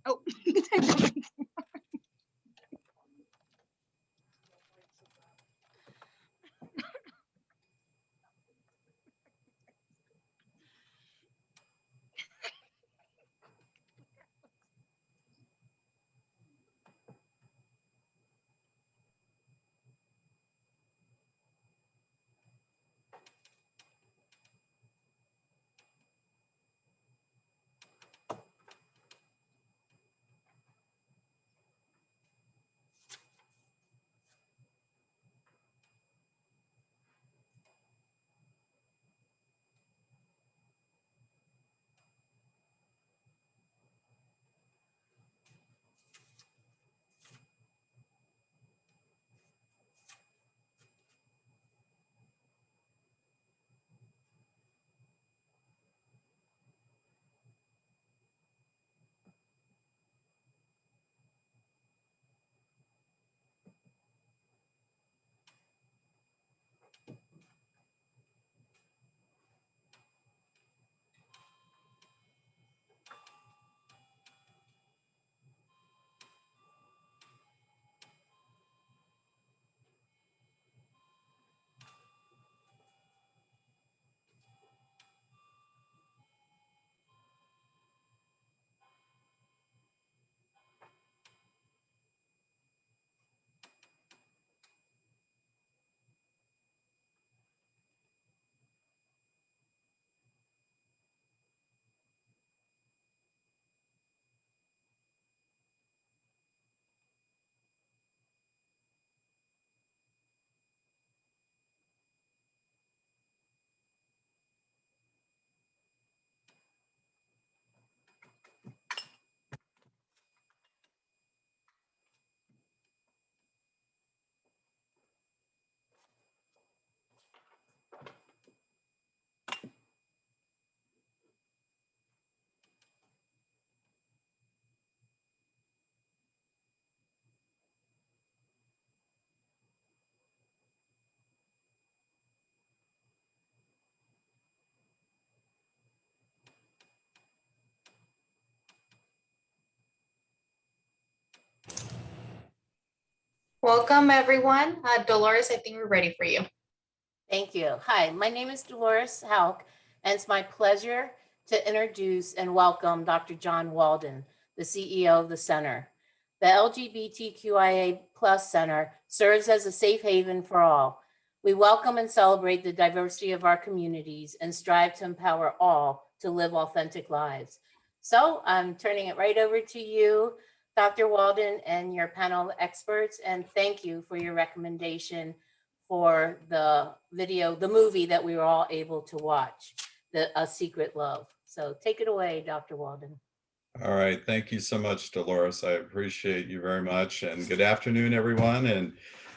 Oh. Welcome, everyone. Dolores, I think we're ready for you. Thank you. Hi, my name is Dolores Hauck, and it's my pleasure to introduce and welcome Dr. John Waldron, the CEO of the Center. The LGBTQIA+ Center serves as a safe haven for all. We welcome and celebrate the diversity of our communities and strive to empower all to live authentic lives. So I'm turning it right over to you, Dr. Waldron, and your panel experts, and thank you for your recommendation for the video, the movie that we were all able to watch, A Secret Love. So take it away, Dr. Waldron. All right, thank you so much, Dolores. I appreciate you very much, and good afternoon, everyone, and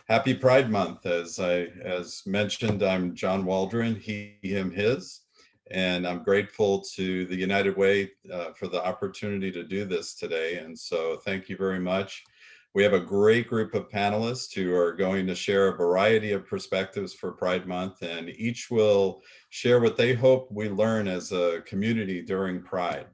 happy Pride Month. As mentioned, I'm John Waldron, he, him, his, and I'm grateful to the United Way for the opportunity to do this today, and so thank you very much. We have a great group of panelists who are going to share a variety of perspectives for Pride Month, and each will share what they hope we learn as a community during Pride.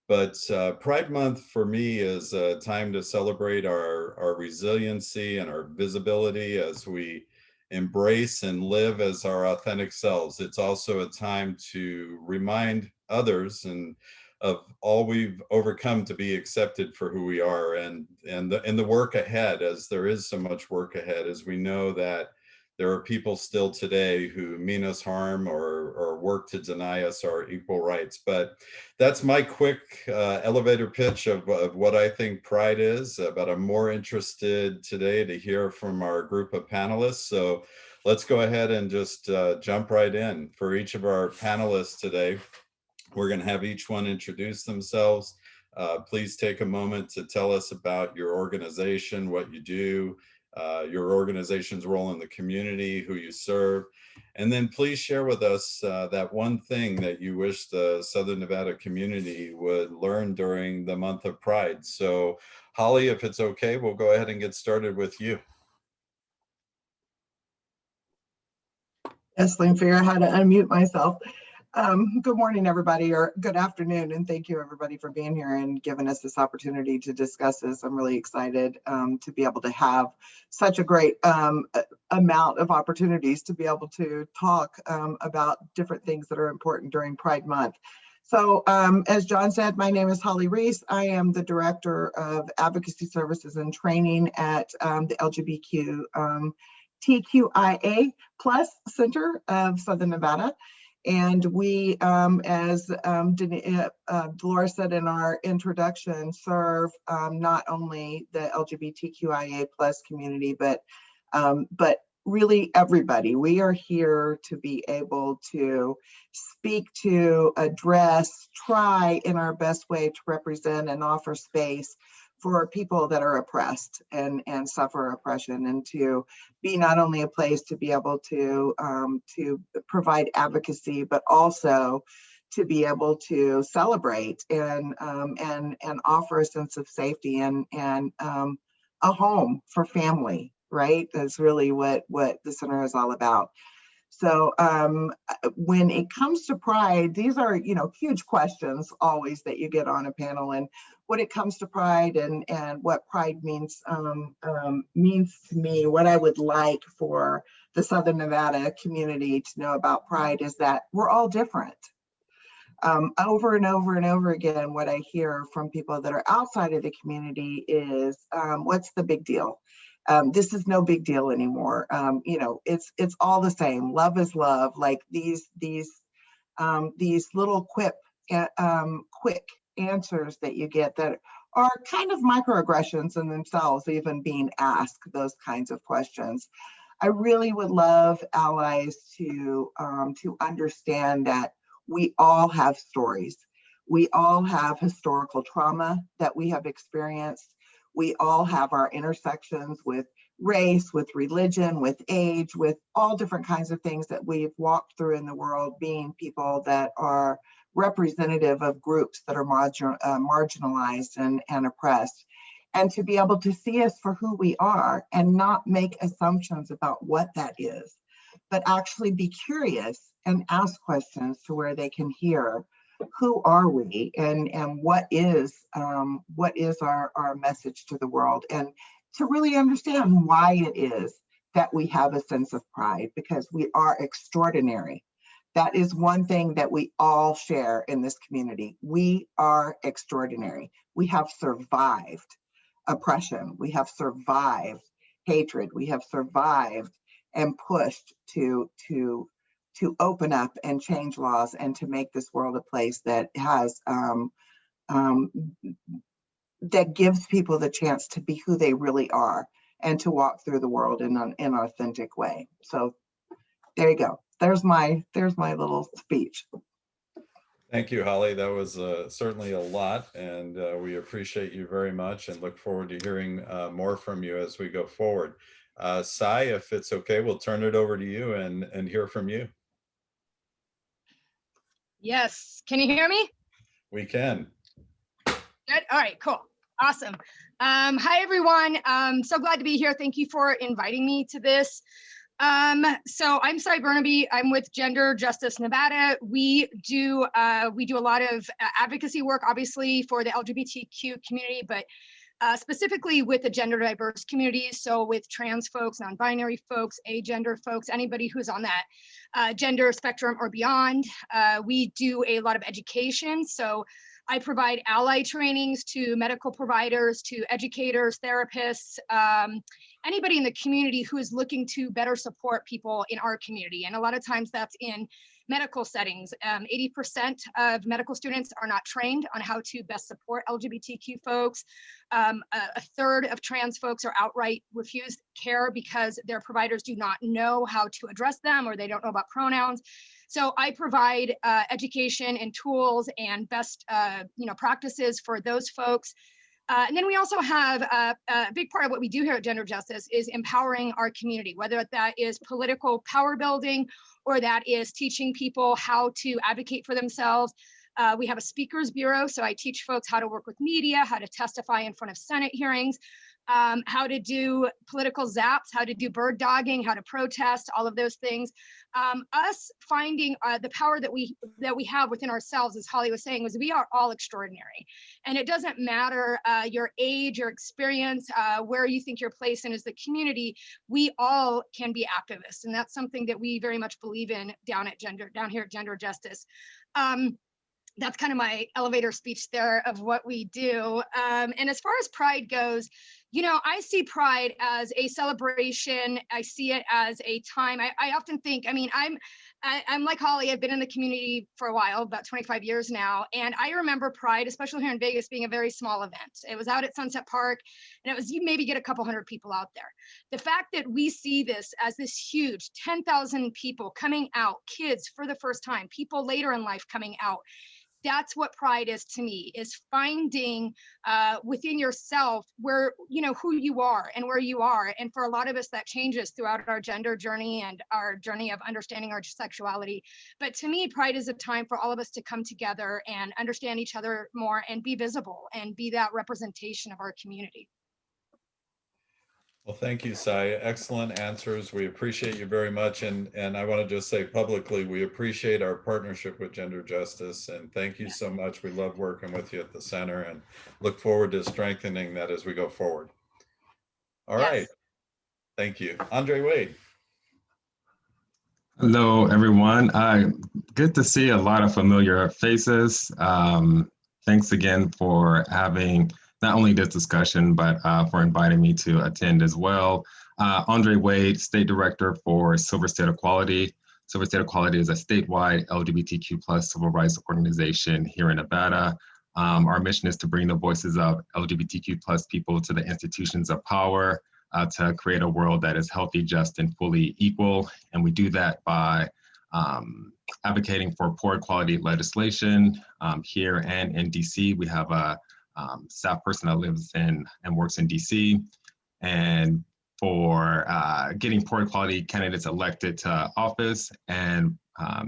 But Pride Month for me is a time to celebrate our resiliency and our visibility as we embrace and live as our authentic selves. It's also a time to remind others and of all we've overcome to be accepted for who we are, and the work ahead, as there is so much work ahead, as we know that there are people still today who mean us harm or work to deny us our equal rights. But that's my quick elevator pitch of what I think Pride is, but I'm more interested today to hear from our group of panelists. So let's go ahead and just jump right in. For each of our panelists today, we're going to have each one introduce themselves. Please take a moment to tell us about your organization, what you do, your organization's role in the community, who you serve, and then please share with us that one thing that you wish the Southern Nevada community would learn during the month of Pride. So Holly, if it's okay, we'll go ahead and get started with you. Yes, let me figure out how to unmute myself. Good morning, everybody, or good afternoon, and thank you, everybody, for being here and giving us this opportunity to discuss this. I'm really excited to be able to have such a great amount of opportunities to be able to talk about different things that are important during Pride Month. So as John said, my name is Holly Reese. I am the Director of Advocacy Services and Training at the LGBTQ TQIA Plus Center of Southern Nevada. And we, as Dolores said in our introduction, serve not only the LGBTQIA plus community, but really everybody. We are here to be able to speak to, address, try in our best way to represent and offer space for people that are oppressed and suffer oppression, and to be not only a place to be able to provide advocacy, but also to be able to celebrate and offer a sense of safety and a home for family, right? That's really what the center is all about. So when it comes to Pride, these are, huge questions always that you get on a panel. And when it comes to Pride and what Pride means means to me, what I would like for the Southern Nevada community to know about Pride is that we're all different. Over and over and over again, what I hear from people that are outside of the community is, what's the big deal? This is no big deal anymore. It's all the same. Love is love. Like these little quick answers that you get that are kind of microaggressions in themselves, even being asked those kinds of questions. I really would love allies to understand that we all have stories. We all have historical trauma that we have experienced. We all have our intersections with race, with religion, with age, with all different kinds of things that we've walked through in the world, being people that are representative of groups that are marginalized and oppressed. And to be able to see us for who we are and not make assumptions about what that is, but actually be curious and ask questions to where they can hear who are we and what is our message to the world, and to really understand why it is that we have a sense of pride, because we are extraordinary. That is one thing that we all share in this community. We are extraordinary. We have survived oppression. We have survived hatred. We have survived and pushed to open up and change laws and to make this world a place that has that gives people the chance to be who they really are and to walk through the world in an authentic way. So there you go. There's my little speech. Thank you, Holly. That was certainly a lot, and we appreciate you very much and look forward to hearing more from you as we go forward. Sai, if it's okay, we'll turn it over to you and hear from you. Yes, can you hear me? We can. Good, all right, cool, awesome. Hi, everyone, so glad to be here. Thank you for inviting me to this. So I'm Sai Bernabei. I'm with Gender Justice Nevada. We do a lot of advocacy work, obviously, for the LGBTQ community, but specifically with the gender diverse communities. So with trans folks, non-binary folks, agender folks, anybody who's on that gender spectrum or beyond. We do a lot of education. So I provide ally trainings to medical providers, to educators, therapists, anybody in the community who is looking to better support people in our community. And a lot of times that's in medical settings. 80% of medical students are not trained on how to best support LGBTQ folks. A third of trans folks are outright refused care because their providers do not know how to address them, or they don't know about pronouns. So I provide education and tools and best practices for those folks. And then we also have a big part of what we do here at Gender Justice is empowering our community, whether that is political power building or that is teaching people how to advocate for themselves. We have a speakers bureau, so I teach folks how to work with media, how to testify in front of Senate hearings, how to do political zaps, how to do bird dogging, how to protest, all of those things. Us finding the power that we have within ourselves, as Holly was saying, was we are all extraordinary. And it doesn't matter your age, your experience, where you think your place in is the community, we all can be activists. And that's something that we very much believe in down here at Gender Justice. That's kind of my elevator speech there of what we do. And as far as Pride goes, you know, I see Pride as a celebration. I see it as a time. I often think, I mean, I'm like Holly, I've been in the community for a while, about 25 years now. And I remember Pride, especially here in Vegas, being a very small event. It was out at Sunset Park, and it was, you maybe get a couple hundred people out there. The fact that we see this as this huge 10,000 people coming out, kids for the first time, people later in life coming out, that's what Pride is to me, is finding within yourself where, you know, who you are and where you are. And for a lot of us, that changes throughout our gender journey and our journey of understanding our sexuality. But to me, Pride is a time for all of us to come together and understand each other more and be visible and be that representation of our community. Well, thank you, Sai. Excellent answers. We appreciate you very much. And I want to just say publicly, we appreciate our partnership with Gender Justice. And thank you so much. We love working with you at the center and look forward to strengthening that as we go forward. All right. Thank you. Andre Wade. Hello, everyone. Good to see a lot of familiar faces. Thanks again for having not only this discussion, but for inviting me to attend as well. Andre Wade, State Director for Silver State Equality. Silver State Equality is a statewide LGBTQ+ civil rights organization here in Nevada. Our mission is to bring the voices of LGBTQ+ people to the institutions of power to create a world that is healthy, just, and fully equal. And we do that by advocating for poor equality legislation here and in DC. We have a staff person that lives in and works in DC, and for getting poor equality candidates elected to office and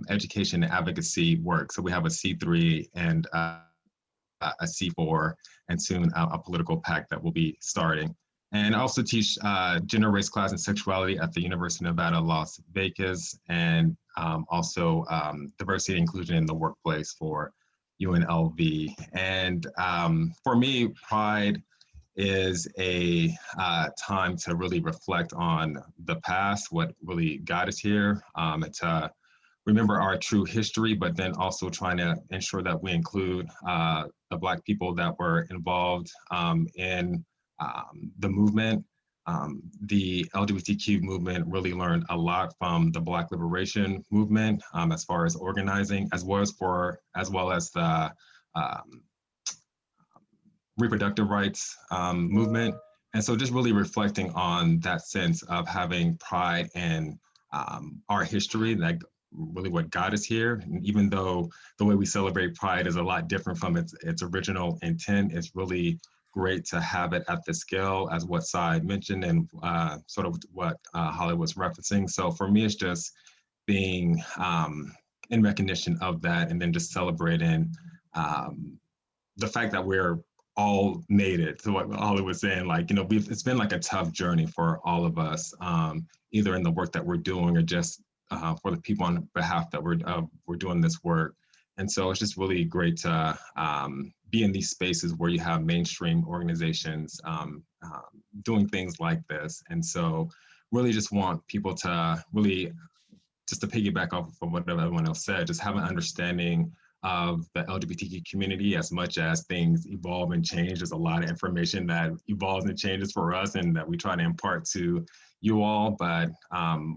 education and advocacy work. So we have a C3 and a C4, and soon a political PAC that will be starting. And I also teach gender, race, class, and sexuality at the University of Nevada, Las Vegas, and also diversity and inclusion in the workplace for UNLV. And for me, Pride is a time to really reflect on the past, what really got us here, and to remember our true history, but then also trying to ensure that we include the Black people that were involved in the movement. The LGBTQ movement really learned a lot from the Black liberation movement as far as organizing, as well as the reproductive rights movement. And so just really reflecting on that sense of having pride in our history, like really what got us here. And even though the way we celebrate Pride is a lot different from its original intent, it's really great to have it at the scale as what Sai mentioned and sort of what Holly was referencing. So for me, it's just being in recognition of that, and then just celebrating the fact that we're all made it. So what Holly was saying, like, you know, it's been like a tough journey for all of us, either in the work that we're doing or just for the people on behalf that we're doing this work. And so it's just really great to be in these spaces where you have mainstream organizations doing things like this. And so really just want people to really, just to piggyback off of what everyone else said, just have an understanding of the LGBTQ community. As much as things evolve and change, there's a lot of information that evolves and changes for us and that we try to impart to you all. But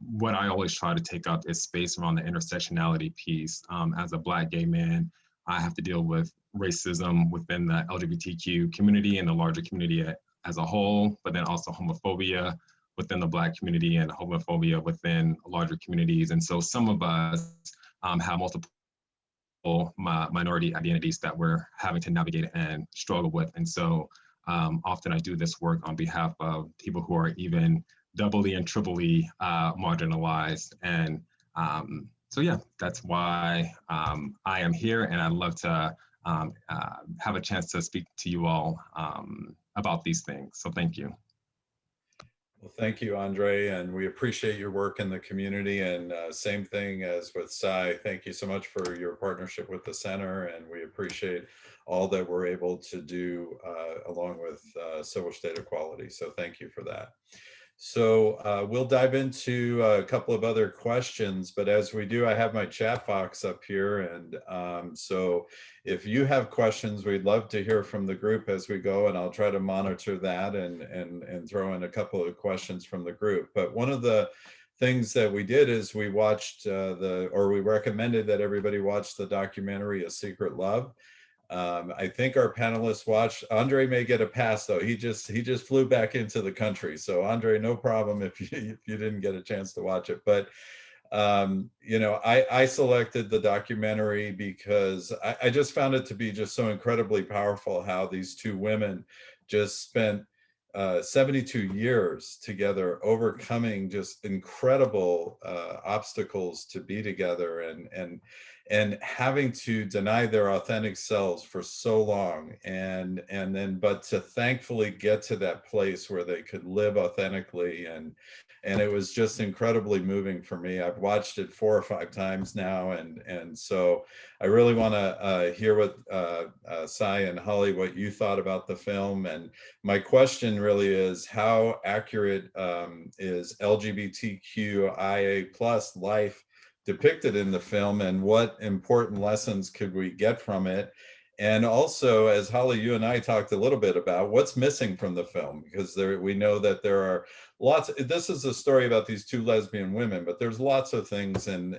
what I always try to take up is space around the intersectionality piece. As a Black gay man, I have to deal with racism within the LGBTQ community and the larger community as a whole, but then also homophobia within the Black community and homophobia within larger communities. And so some of us have multiple minority identities that we're having to navigate and struggle with. And so often I do this work on behalf of people who are even doubly and triply marginalized. And So yeah, that's why I am here, and I'd love to have a chance to speak to you all about these things. So thank you. Well, thank you, Andre, and we appreciate your work in the community. And same thing as with Cy, thank you so much for your partnership with the center, and we appreciate all that we're able to do along with Civil State Equality. So thank you for that. So we'll dive into a couple of other questions, but as we do, I have my chat box up here. And so if you have questions, we'd love to hear from the group as we go, and I'll try to monitor that and throw in a couple of questions from the group. But one of the things that we did is we watched we recommended that everybody watch the documentary A Secret Love. I think our panelists watched. Andre may get a pass though. He just flew back into the country. So Andre, no problem if you didn't get a chance to watch it. But you know, I selected the documentary because I just found it to be just so incredibly powerful how these two women just spent 72 years together, overcoming just incredible obstacles to be together, and having to deny their authentic selves for so long, and then but to thankfully get to that place where they could live authentically, and it was just incredibly moving for me. I've watched it 4 or 5 times now, and so I really want to hear what Cy and Holly, what you thought about the film. And my question really is, how accurate is LGBTQIA plus life depicted in the film, and what important lessons could we get from it? And also, as Holly, you and I talked a little bit about what's missing from the film, because we know that there are lots. This is a story about these two lesbian women, but there's lots of things in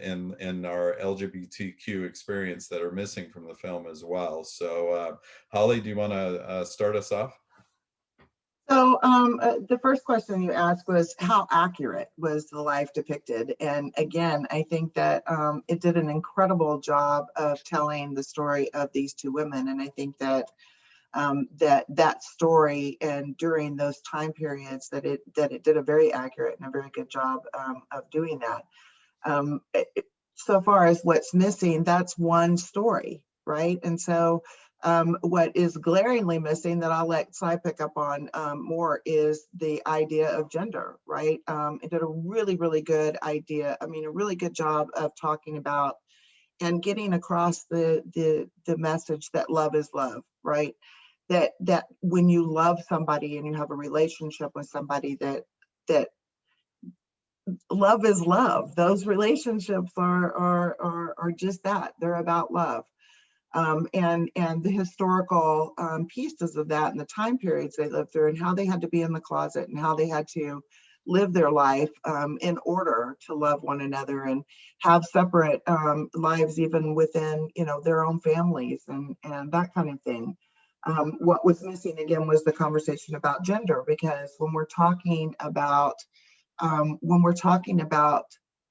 our LGBTQ experience that are missing from the film as well. So Holly, do you want to start us off? So the first question you asked was, how accurate was the life depicted? And again, I think that it did an incredible job of telling the story of these two women. And I think that that story, and during those time periods, that it did a very accurate and a very good job of doing that. So far as what's missing, that's one story, right? And so what is glaringly missing, that I'll let Cy pick up on more, is the idea of gender, right? It did a really, really good idea. I mean, a really good job of talking about and getting across the message that love is love, right? That when you love somebody and you have a relationship with somebody, that love is love. Those relationships are just that. They're about love. And the historical pieces of that, and the time periods they lived through, and how they had to be in the closet, and how they had to live their life in order to love one another, and have separate lives even within, you know, their own families, and that kind of thing. What was missing again was the conversation about gender, because when we're talking about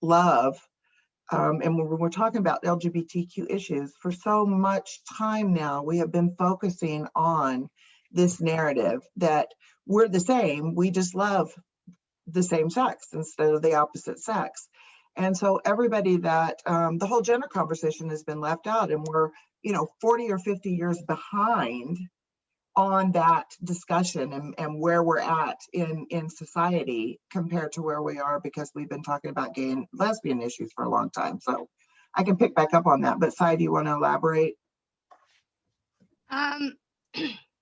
love, and when we're talking about LGBTQ issues, for so much time now, we have been focusing on this narrative that we're the same, we just love the same sex instead of the opposite sex. And so everybody that, the whole gender conversation has been left out, and we're, you know, 40 or 50 years behind on that discussion, and where we're at in society compared to where we are, because we've been talking about gay and lesbian issues for a long time. So I can pick back up on that, but Cy, do you want to elaborate?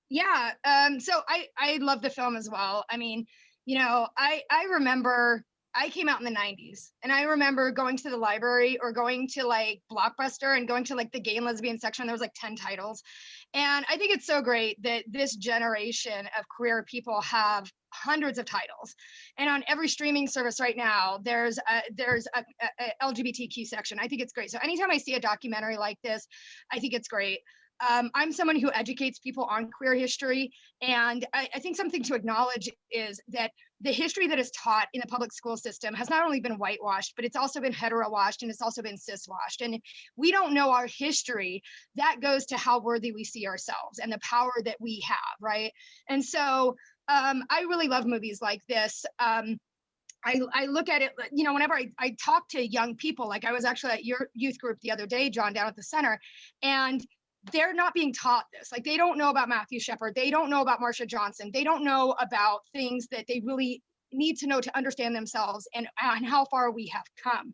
Yeah, so I love the film as well. I mean, you know, I remember I came out in the 90s, and I remember going to the library or going to like Blockbuster and going to like the gay and lesbian section. There was like 10 titles. And I think it's so great that this generation of queer people have hundreds of titles. And on every streaming service right now, there's a LGBTQ section. I think it's great. So anytime I see a documentary like this, I think it's great. I'm someone who educates people on queer history. And I think something to acknowledge is that the history that is taught in the public school system has not only been whitewashed, but it's also been hetero-washed, and it's also been cis-washed. And we don't know our history. That goes to how worthy we see ourselves and the power that we have, right? And so I really love movies like this. I look at it, you know, whenever I talk to young people, like I was actually at your youth group the other day, John, down at the center, and they're not being taught this. Like they don't know about Matthew Shepard. They don't know about Marsha Johnson. They don't know about things that they really need to know to understand themselves and how far we have come.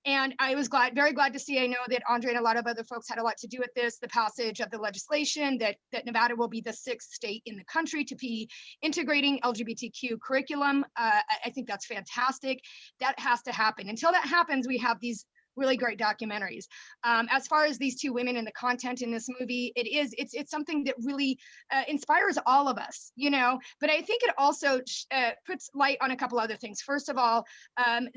And I was very glad to see, I know that Andre and a lot of other folks had a lot to do with this, the passage of the legislation that Nevada will be the 6th state in the country to be integrating LGBTQ curriculum. I think that's fantastic. That has to happen. Until that happens, we have these really great documentaries. As far as these two women and the content in this movie, it's something that really inspires all of us, you know, but I think it also puts light on a couple other things. First of all,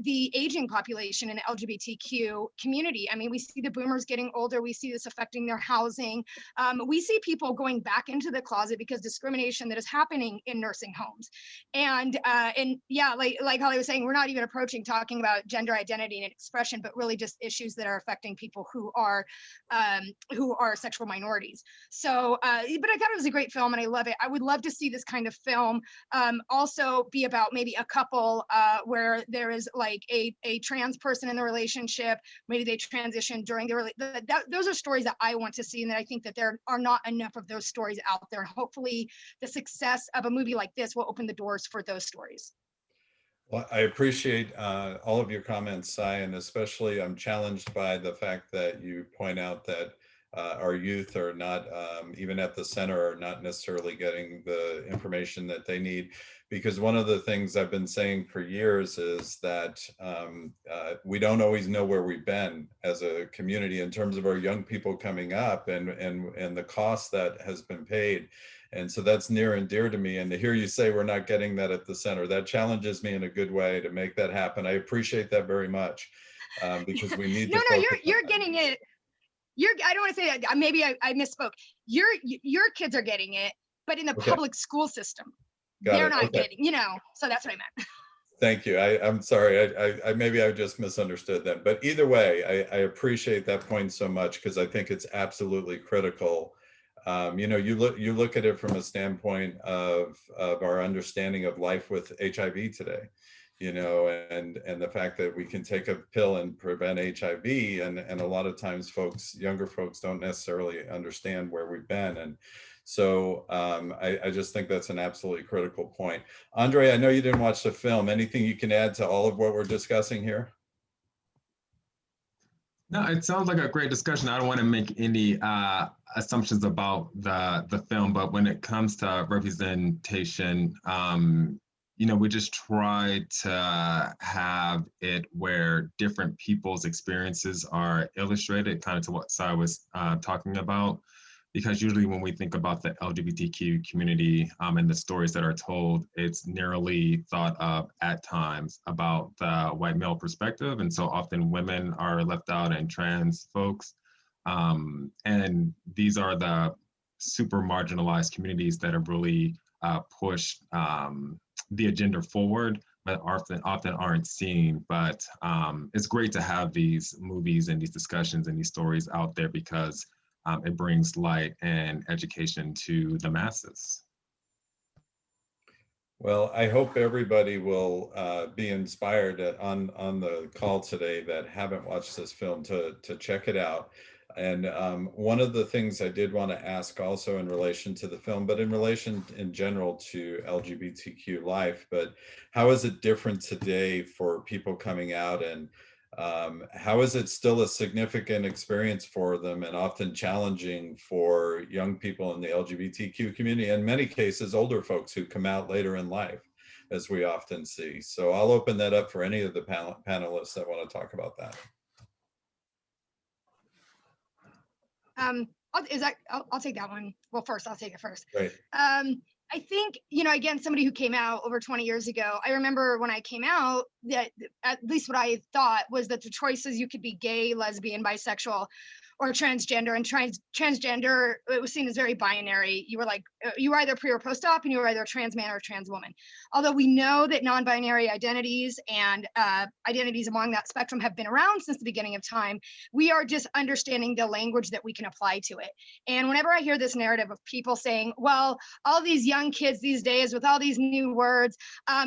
the aging population in the LGBTQ community. I mean, we see the boomers getting older. We see this affecting their housing. We see people going back into the closet because discrimination that is happening in nursing homes. And yeah, like Holly was saying, we're not even approaching talking about gender identity and expression, but really just issues that are affecting people who are sexual minorities. So, but I thought it was a great film and I love it. I would love to see this kind of film also be about maybe a couple where there is like a trans person in the relationship, maybe they transition during those are stories that I want to see, and that I think that there are not enough of those stories out there. Hopefully the success of a movie like this will open the doors for those stories. Well, I appreciate all of your comments, Sai, and especially I'm challenged by the fact that you point out that our youth are not, even at the center, are not necessarily getting the information that they need. Because one of the things I've been saying for years is that we don't always know where we've been as a community in terms of our young people coming up and the cost that has been paid. And so that's near and dear to me. And to hear you say we're not getting that at the center, that challenges me in a good way to make that happen. I appreciate that very much because we need to. No, you're getting it. I don't want to say that. Maybe I misspoke. Your kids are getting it, but in the public school system, they're not getting, you know, so that's what I meant. Thank you. I'm sorry. I maybe I just misunderstood that. But either way, I appreciate that point so much because I think it's absolutely critical. You know, you look at it from a standpoint of our understanding of life with HIV today, you know, and the fact that we can take a pill and prevent HIV, and a lot of times younger folks don't necessarily understand where we've been. And so I just think that's an absolutely critical point. Andre, I know you didn't watch the film. Anything you can add to all of what we're discussing here? No, it sounds like a great discussion. I don't want to make any assumptions about the film, but when it comes to representation, you know, we just try to have it where different people's experiences are illustrated, kind of to what Sai was talking about. Because usually when we think about the LGBTQ community and the stories that are told, it's narrowly thought of at times about the white male perspective. And so often women are left out and trans folks. And these are the super marginalized communities that have really pushed the agenda forward, but often aren't seen. But it's great to have these movies and these discussions and these stories out there because it brings light and education to the masses. Well, I hope everybody will be inspired on the call today that haven't watched this film to check it out. And one of the things I did want to ask also in relation to the film, but in relation in general to LGBTQ life, but how is it different today for people coming out, and how is it still a significant experience for them and often challenging for young people in the LGBTQ community, in many cases, older folks who come out later in life, as we often see. So I'll open that up for any of the panelists that want to talk about that. I'll take that one. Well, first, I'll take it first. Right. I think, you know, again, somebody who came out over 20 years ago, I remember when I came out, that at least what I thought was that the choices, you could be gay, lesbian, bisexual, or transgender, and transgender, it was seen as very binary. You were like, you were either pre or post-op, and you were either a trans man or a trans woman. Although we know that non-binary identities and identities along that spectrum have been around since the beginning of time, we are just understanding the language that we can apply to it. And whenever I hear this narrative of people saying, well, all these young kids these days with all these new words,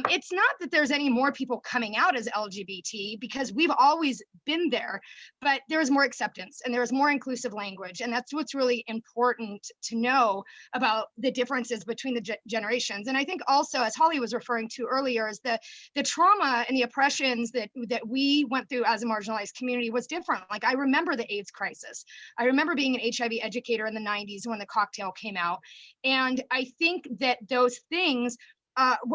it's not that there's any more people coming out as LGBT, because we've always been there, but there's more acceptance and there's more inclusive language. And that's what's really important to know about the differences between the generations. And I think also, as Holly was referring to earlier, is the trauma and the oppressions that we went through as a marginalized community was different. Like, I remember the AIDS crisis. I remember being an HIV educator in the 90s when the cocktail came out. And I think that those things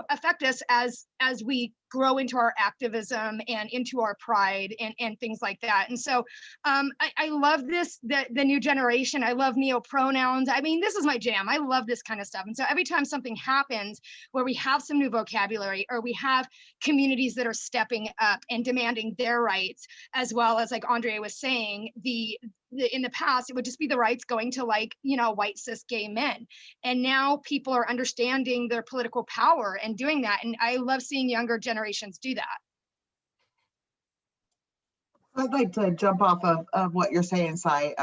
affect us as we grow into our activism and into our pride and things like that. And so I love this, the new generation. I love neo-pronouns. I mean, this is my jam. I love this kind of stuff. And so every time something happens where we have some new vocabulary, or we have communities that are stepping up and demanding their rights, as well as, like Andrea was saying, in the past, it would just be the rights going to, like, white cis gay men. And now people are understanding their political power and doing that. And I love seeing younger generations do that. I'd like to jump off of what you're saying, Sai,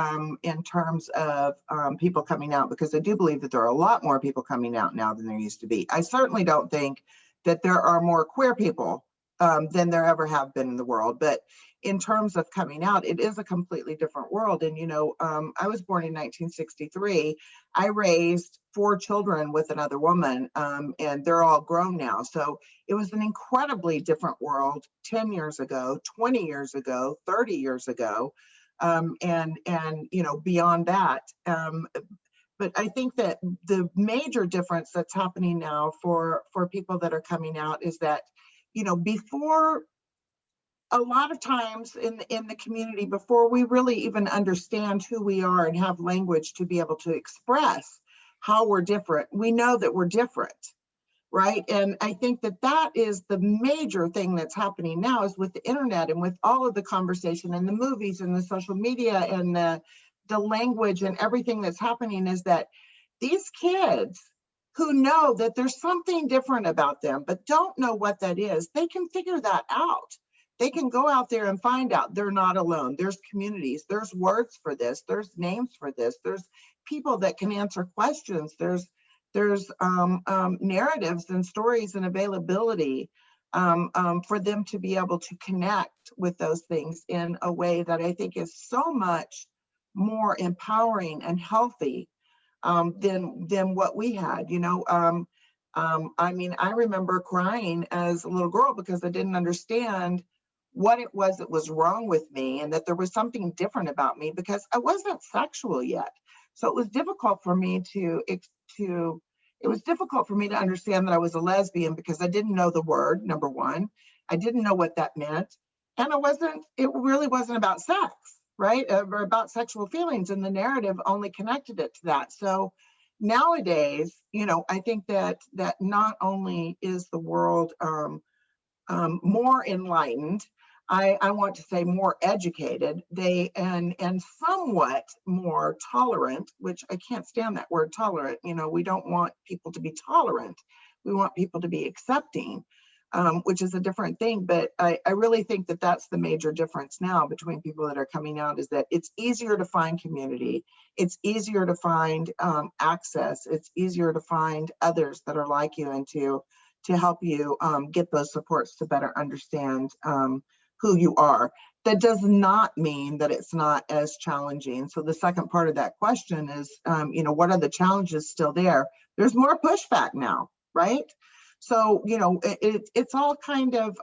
in terms of people coming out, because I do believe that there are a lot more people coming out now than there used to be. I certainly don't think that there are more queer people than there ever have been in the world. But in terms of coming out, it is a completely different world. And, I was born in 1963. I raised 4 children with another woman, and they're all grown now. So it was an incredibly different world 10 years ago, 20 years ago, 30 years ago, and beyond that. But I think that the major difference that's happening now for people that are coming out is that, before, a lot of times in the community, before we really even understand who we are and have language to be able to express how we're different, we know that we're different, right? And I think that that is the major thing that's happening now, is with the internet and with all of the conversation and the movies and the social media and the language and everything that's happening, is that these kids who know that there's something different about them, but don't know what that is, they can figure that out. They can go out there and find out they're not alone. There's communities, there's words for this, there's names for this, there's people that can answer questions, there's narratives and stories and availability for them to be able to connect with those things in a way that I think is so much more empowering and healthy than what we had. I mean, I remember crying as a little girl because I didn't understand what it was that was wrong with me, and that there was something different about me, because I wasn't sexual yet. So it was difficult for me to understand that I was a lesbian, because I didn't know the word, number one. I didn't know what that meant. And it really wasn't about sex, right? Or about sexual feelings, and the narrative only connected it to that. So nowadays, I think that not only is the world more enlightened, I want to say more educated, and somewhat more tolerant, which I can't stand that word tolerant. We don't want people to be tolerant. We want people to be accepting, which is a different thing. But I really think that that's the major difference now between people that are coming out, is that it's easier to find community. It's easier to find access. It's easier to find others that are like you, and to help you get those supports to better understand who you are. That does not mean that it's not as challenging. So the second part of that question is, what are the challenges still there? There's more pushback now, right? So, it's all kind of,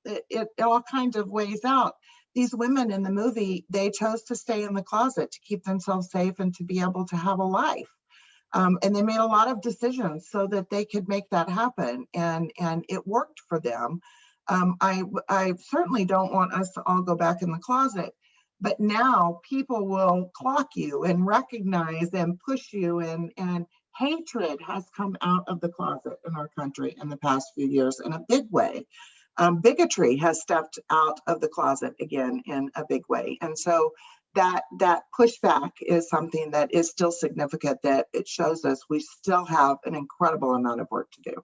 it all kinds of ways out. These women in the movie, they chose to stay in the closet to keep themselves safe and to be able to have a life. And they made a lot of decisions so that they could make that happen, and it worked for them. I certainly don't want us to all go back in the closet, but now people will clock you and recognize and push you, and hatred has come out of the closet in our country in the past few years in a big way. Bigotry has stepped out of the closet again in a big way. And so that pushback is something that is still significant, that it shows us we still have an incredible amount of work to do.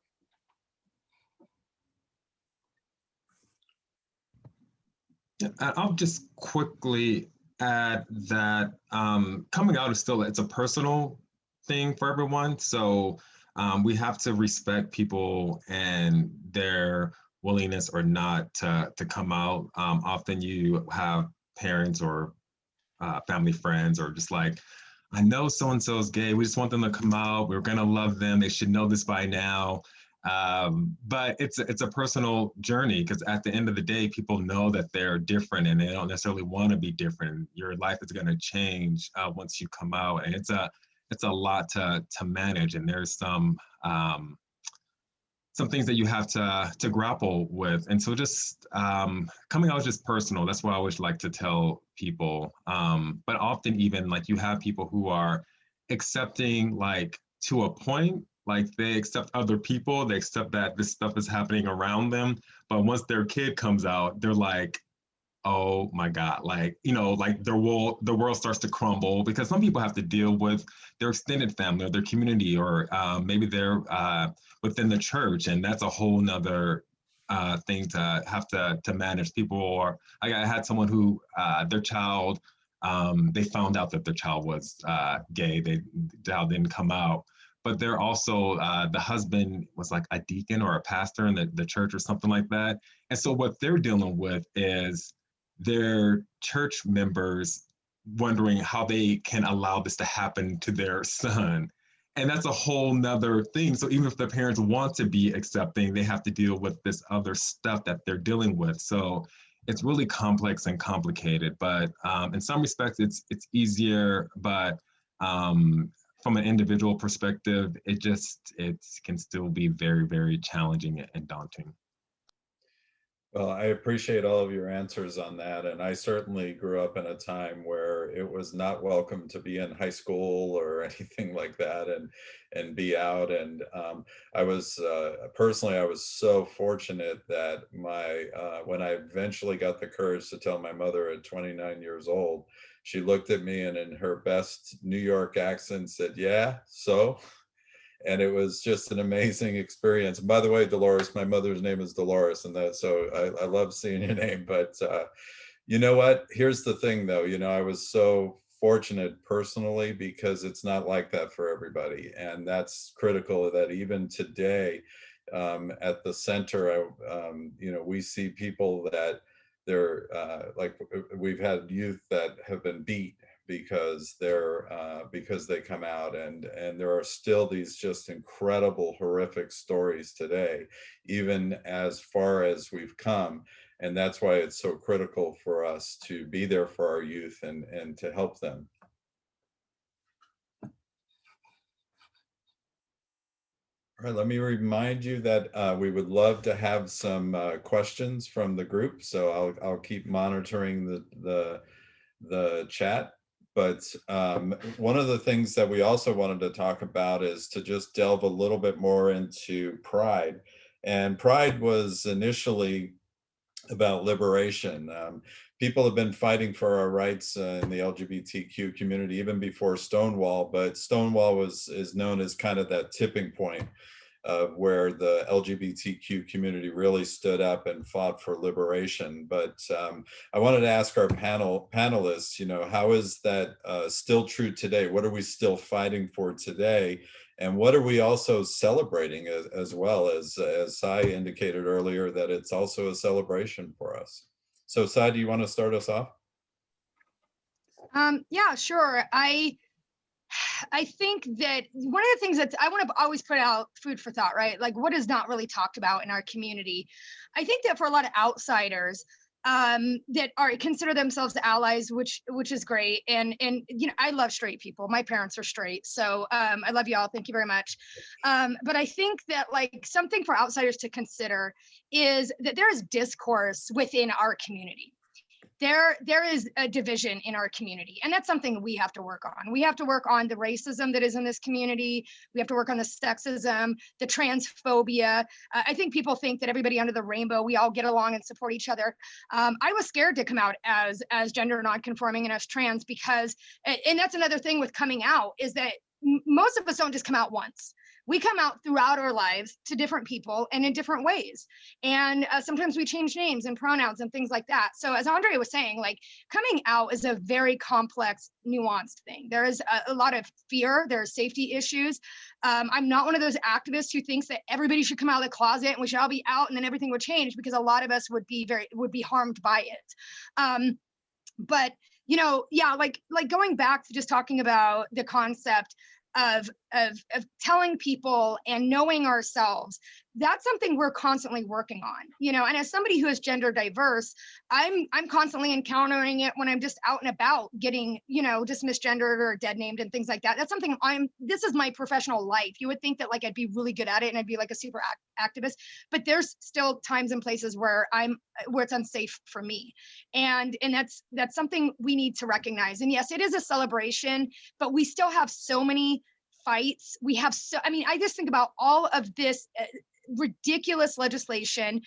I'll just quickly add that coming out is still, it's a personal thing for everyone. So we have to respect people and their willingness or not to come out. Often you have parents or family friends or just like, I know so-and-so is gay. We just want them to come out. We're going to love them. They should know this by now. But it's a personal journey, because at the end of the day, people know that they're different and they don't necessarily want to be different. Your life is going to change once you come out, and it's a lot to manage. And there's some things that you have to grapple with. And so just coming out is just personal. That's what I always like to tell people. But often even like you have people who are accepting like to a point, like they accept other people, they accept that this stuff is happening around them. But once their kid comes out, they're like, oh my God, like, you know, like the world starts to crumble, because some people have to deal with their extended family or their community, or maybe they're within the church. And that's a whole nother thing to have to manage. People are, I had someone who their child, they found out that their child was gay. The child didn't come out. But they're also, the husband was like a deacon or a pastor in the church or something like that. And so what they're dealing with is their church members wondering how they can allow this to happen to their son. And that's a whole nother thing. So even if the parents want to be accepting, they have to deal with this other stuff that they're dealing with. So it's really complex and complicated, but in some respects it's easier, but from an individual perspective, it can still be very, very challenging and daunting. Well, I appreciate all of your answers on that. And I certainly grew up in a time where it was not welcome to be in high school or anything like that and be out. And I was personally, I was so fortunate that when I eventually got the courage to tell my mother at 29 years old, she looked at me and in her best New York accent said, "Yeah, so?" And it was just an amazing experience. And by the way, Dolores, my mother's name is Dolores, and so I love seeing your name. But you know what? Here's the thing, though. You know, I was so fortunate personally, because it's not like that for everybody, and that's critical. That even today, at the center, you know, we see people that they're like, we've had youth that have been beat because they come out, and there are still these just incredible horrific stories today, even as far as we've come. And that's why it's so critical for us to be there for our youth and to help them. All right, let me remind you that we would love to have some questions from the group. So I'll keep monitoring the chat. But one of the things that we also wanted to talk about is to just delve a little bit more into Pride. And Pride was initially about liberation. People have been fighting for our rights in the LGBTQ community even before Stonewall, but Stonewall is known as kind of that tipping point where the LGBTQ community really stood up and fought for liberation. But I wanted to ask our panelists, you know, how is that still true today? What are we still fighting for today? And what are we also celebrating as well? As Sai indicated earlier, that it's also a celebration for us. So Sai, do you want to start us off? Yeah, sure. I think that one of the things that I want to always put out food for thought, right? Like what is not really talked about in our community. I think that for a lot of outsiders that consider themselves allies, which is great. And you know, I love straight people. My parents are straight. So I love y'all. Thank you very much. But I think that like something for outsiders to consider is that there is discourse within our community. there is a division in our community, and that's something we have to work on. We have to work on the racism that is in this community. We have to work on the sexism, the transphobia. I think people think that everybody under the rainbow, we all get along and support each other. I was scared to come out as gender nonconforming and as trans because, and that's another thing with coming out, is that most of us don't just come out once. We come out throughout our lives to different people and in different ways. And sometimes we change names and pronouns and things like that. So as Andre was saying, like, coming out is a very complex, nuanced thing. There is a lot of fear. There are safety issues. I'm not one of those activists who thinks that everybody should come out of the closet and we should all be out and then everything would change, because a lot of us would be harmed by it. But you know, yeah, like going back to just talking about the concept of telling people and knowing ourselves, that's something we're constantly working on, you know. And as somebody who is gender diverse, I'm constantly encountering it when I'm just out and about, getting, you know, just misgendered or dead named and things like that. That's something this is my professional life. You would think that like I'd be really good at it and I'd be like a super activist, but there's still times and places where it's unsafe for me. And that's something we need to recognize. And yes, it is a celebration, but we still have so many fights. I just think about all of this ridiculous legislation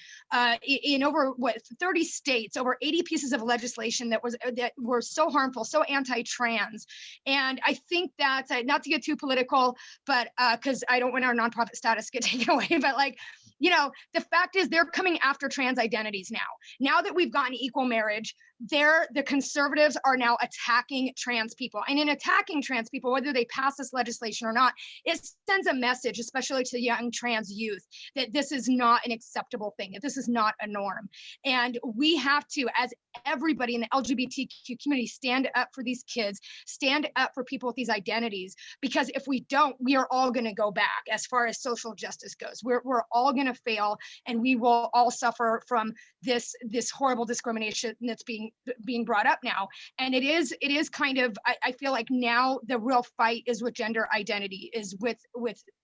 in over 30 states, over 80 pieces of legislation that were so harmful, so anti-trans. And I think that, not to get too political, but because I don't want our nonprofit status to get taken away, but like, you know, the fact is they're coming after trans identities now. Now that we've gotten equal marriage, the conservatives are now attacking trans people. And in attacking trans people, whether they pass this legislation or not, it sends a message, especially to young trans youth, that this is not an acceptable thing, that this is not a norm. And we have to, as everybody in the LGBTQ community, stand up for these kids, stand up for people with these identities, because if we don't, we are all going to go back as far as social justice goes. We're all going to fail, and we will all suffer from this horrible discrimination that's being brought up now. And it is kind of, I feel like now the real fight is with gender identity, is with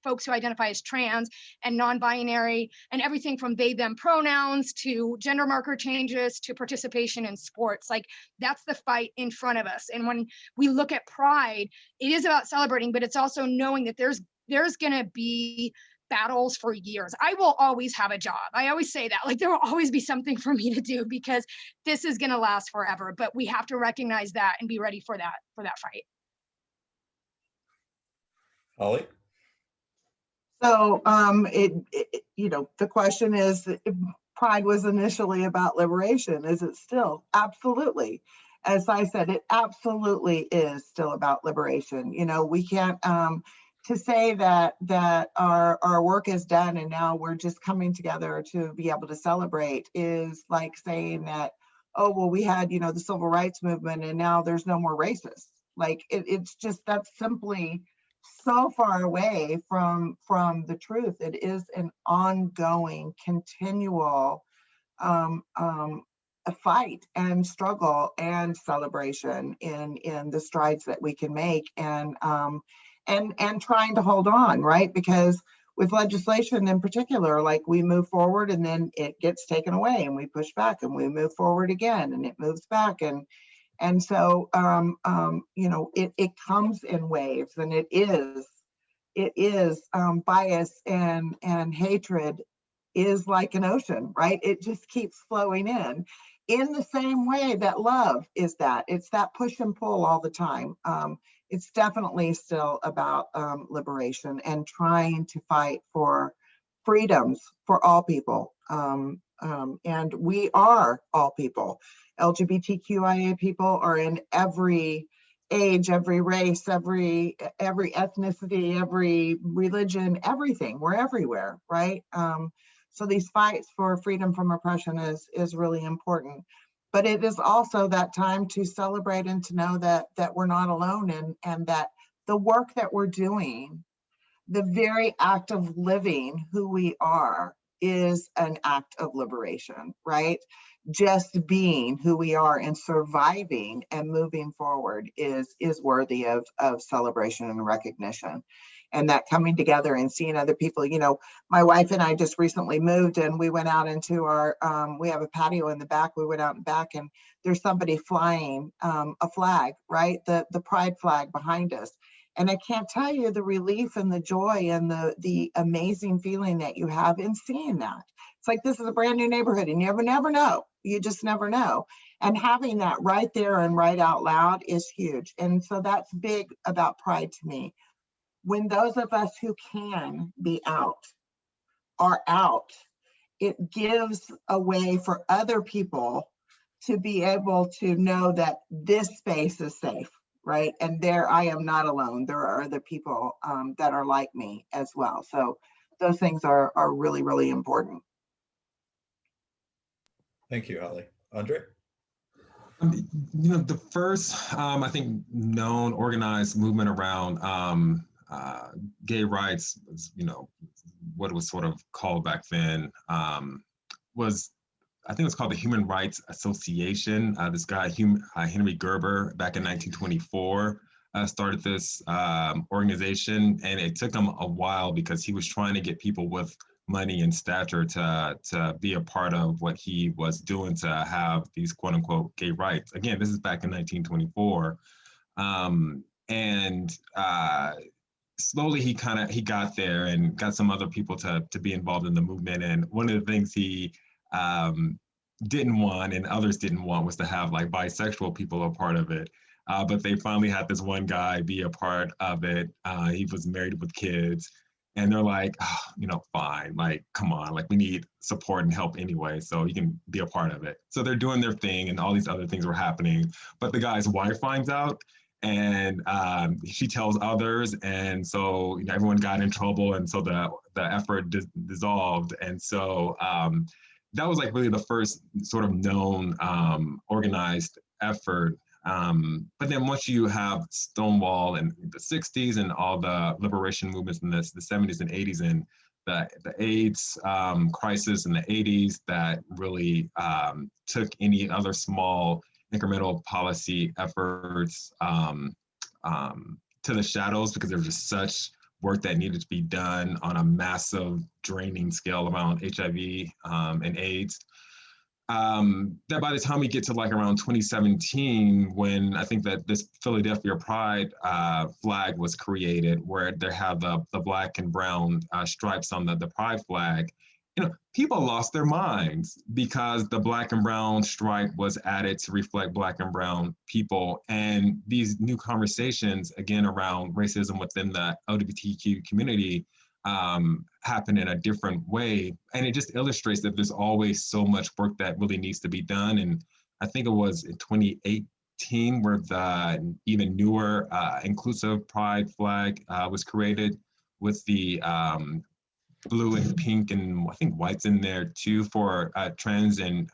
folks who identify as trans and non-binary, and everything from they them pronouns to gender marker changes to participation in sports. Like, that's the fight in front of us. And when we look at Pride, it is about celebrating, but it's also knowing that there's going to be battles for years. I will always have a job. I always say that, like, there will always be something for me to do, because this is going to last forever. But we have to recognize that and be ready for that fight. Holly? So you know, the question is, if Pride was initially about liberation, is it still? Absolutely. As I said, it absolutely is still about liberation. You know, we can't to say that our work is done and now we're just coming together to be able to celebrate is like saying that, oh, well, we had, you know, the civil rights movement and now there's no more racists. Like, it's just, that's simply so far away from the truth. It is an ongoing, continual a fight and struggle and celebration in the strides that we can make, and trying to hold on, right? Because with legislation in particular, like, we move forward and then it gets taken away, and we push back and we move forward again and it moves back, and so you know, it comes in waves, and it is bias and hatred is like an ocean, right? It just keeps flowing in the same way that love is that. It's that push and pull all the time. It's definitely still about liberation and trying to fight for freedoms for all people. And we are all people. LGBTQIA people are in every age, every race, every ethnicity, every religion, everything. We're everywhere, right? So these fights for freedom from oppression is really important. But it is also that time to celebrate and to know that we're not alone, and that the work that we're doing, the very act of living who we are, is an act of liberation, right? Just being who we are and surviving and moving forward is worthy of celebration and recognition. and that coming together and seeing other people. You know, my wife and I just recently moved, and we went out into our, we have a patio in the back. We went out in the back, and there's somebody flying a flag, right? The pride flag behind us. And I can't tell you the relief and the joy and the amazing feeling that you have in seeing that. It's like, this is a brand new neighborhood, and you never know. You just never know. And having that right there and right out loud is huge. And so that's big about pride to me. When those of us who can be out are out, it gives a way for other people to be able to know that this space is safe, right? And there, I am not alone. There are other people that are like me as well. So those things are really, really important. Thank you, Holly. Andre? You know, the first, I think, known organized movement around gay rights, you know, what it was sort of called back then, was, I think it was called the Human Rights Association. This guy, Henry Gerber, back in 1924, started this organization, and it took him a while because he was trying to get people with money and stature to be a part of what he was doing to have these quote unquote gay rights. Again, this is back in 1924. Slowly he got there and got some other people to be involved in the movement. And one of the things he didn't want and others didn't want was to have like bisexual people a part of it. But they finally had this one guy be a part of it. He was married with kids. And they're like, oh, you know, fine, like, come on, like, we need support and help anyway, so you can be a part of it. So they're doing their thing, and all these other things were happening. But the guy's wife finds out, and she tells others, and so, you know, everyone got in trouble, and so the effort dissolved. And so that was like really the first sort of known organized effort. But then once you have Stonewall in the 60s and all the liberation movements in the 70s and 80s and the AIDS crisis in the 80s that really took any other small incremental policy efforts to the shadows, because there was just such work that needed to be done on a massive draining scale around HIV and AIDS. That by the time we get to like around 2017, when I think that this Philadelphia Pride flag was created, where they have the black and brown stripes on the Pride flag, you know, people lost their minds because the black and brown stripe was added to reflect black and brown people. And these new conversations, again, around racism within the LGBTQ community, happen in a different way. And it just illustrates that there's always so much work that really needs to be done. And I think it was in 2018 where the even newer inclusive pride flag was created with the blue and pink and I think white's in there too for trans and